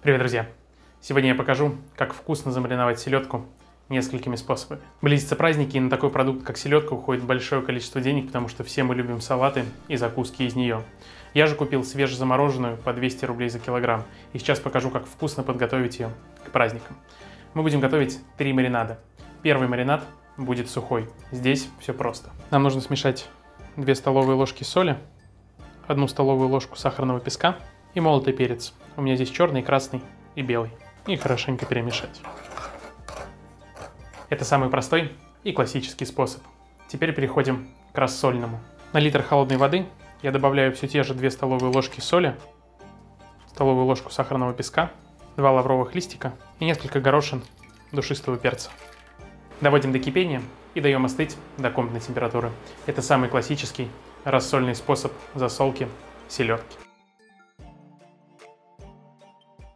Привет, друзья! Сегодня я покажу, как вкусно замариновать селедку несколькими способами. Близятся праздники, и на такой продукт, как селедка, уходит большое количество денег, потому что все мы любим салаты и закуски из нее. Я же купил свежезамороженную по 200 рублей за килограмм, и сейчас покажу, как вкусно подготовить ее к праздникам. Мы будем готовить 3 маринада. Первый маринад будет сухой. Здесь все просто. Нам нужно смешать 2 столовые ложки соли, 1 столовую ложку сахарного песка и молотый перец. У меня здесь черный, красный и белый. И хорошенько перемешать. Это самый простой и классический способ. Теперь переходим к рассольному. На литр холодной воды я добавляю все те же 2 столовые ложки соли, столовую ложку сахарного песка, 2 лавровых листика и несколько горошин душистого перца. Доводим до кипения и даем остыть до комнатной температуры. Это самый классический рассольный способ засолки селедки.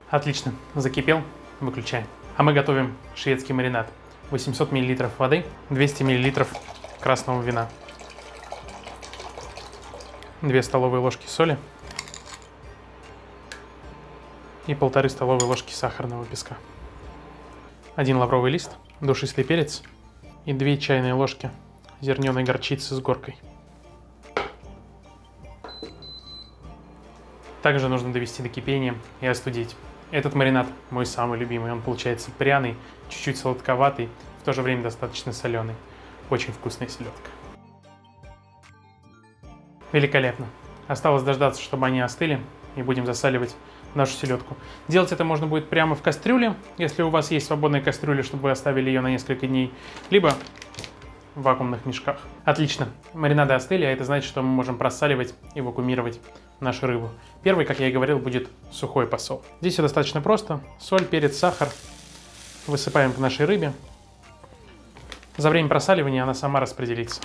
Отлично, закипел, выключаем. А мы готовим шведский маринад. 800 мл воды, 200 мл красного вина, 2 столовые ложки соли и 1,5 столовые ложки сахарного песка, 1 лавровый лист, душистый перец и 2 чайные ложки зерненой горчицы с горкой. Также нужно довести до кипения и остудить. Этот маринад мой самый любимый. Он получается пряный, чуть-чуть сладковатый, в то же время достаточно соленый. Очень вкусная селедка. Великолепно. Осталось дождаться, чтобы они остыли, и будем засаливать нашу селедку. Делать это можно будет прямо в кастрюле, если у вас есть свободная кастрюля, чтобы вы оставили ее на несколько дней, либо в вакуумных мешках. Отлично. Маринады остыли, а это значит, что мы можем просаливать и вакуумировать нашу рыбу. Первый, как я и говорил, будет сухой посол. Здесь все достаточно просто. Соль, перец, сахар. Высыпаем к нашей рыбе. За время просаливания она сама распределится.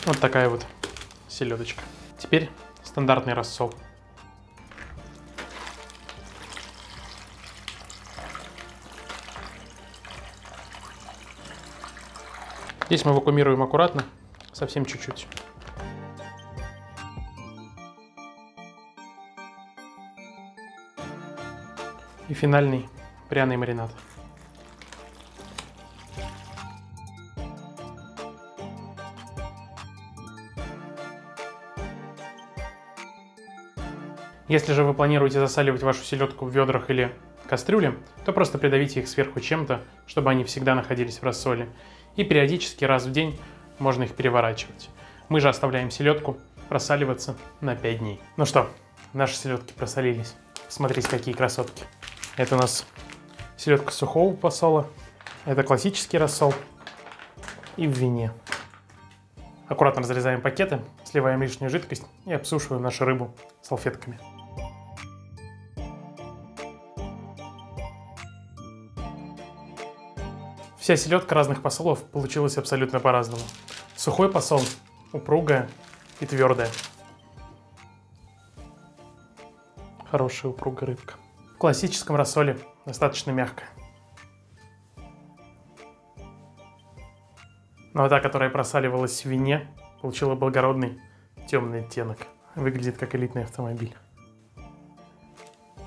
Вот такая вот селедочка. Теперь стандартный рассол. Здесь мы вакуумируем аккуратно, совсем чуть-чуть. И финальный пряный маринад. Если же вы планируете засаливать вашу селедку в ведрах или кастрюле, то просто придавите их сверху чем-то, чтобы они всегда находились в рассоле. И периодически раз в день можно их переворачивать. Мы же оставляем селедку просаливаться на 5 дней. Ну что, наши селедки просолились. Смотрите, какие красотки. Это у нас селедка сухого посола. Это классический рассол. И в вине. Аккуратно разрезаем пакеты, сливаем лишнюю жидкость и обсушиваем нашу рыбу салфетками. Вся селедка разных посолов получилась абсолютно по-разному. Сухой посол упругая и твердая. Хорошая упругая рыбка. В классическом рассоле достаточно мягкая. Ну а та, которая просаливалась в вине, получила благородный темный оттенок. Выглядит как элитный автомобиль.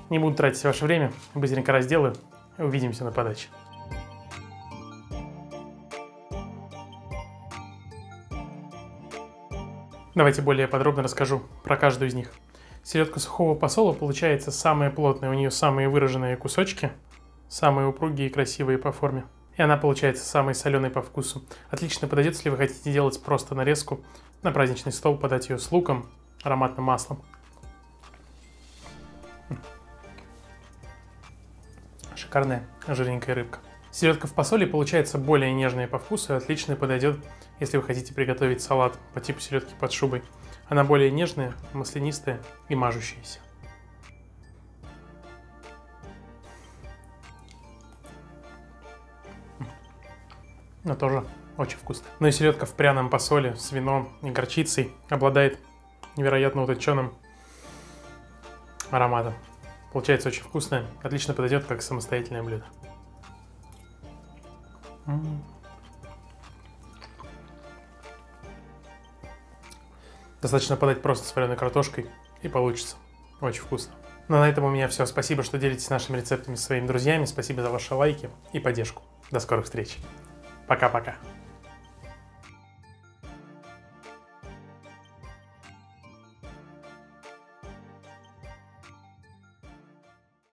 Не буду тратить ваше время, быстренько разделаю и увидимся на подаче. Давайте более подробно расскажу про каждую из них. Селедка сухого посола получается самая плотная, у нее самые выраженные кусочки, самые упругие и красивые по форме. И она получается самой соленой по вкусу. Отлично подойдет, если вы хотите делать просто нарезку на праздничный стол, подать ее с луком, ароматным маслом. Шикарная жирненькая рыбка. Селедка в посоле получается более нежная по вкусу и отлично подойдет, если вы хотите приготовить салат по типу селедки под шубой. Она более нежная, маслянистая и мажущаяся. Но тоже очень вкусно. Ну и селедка в пряном посоле с вином и горчицей обладает невероятно утонченным ароматом. Получается очень вкусное, отлично подойдет как самостоятельное блюдо. Достаточно подать просто с вареной картошкой и получится. Очень вкусно. Ну а на этом у меня все. Спасибо, что делитесь нашими рецептами со своими друзьями. Спасибо за ваши лайки и поддержку. До скорых встреч. Пока-пока.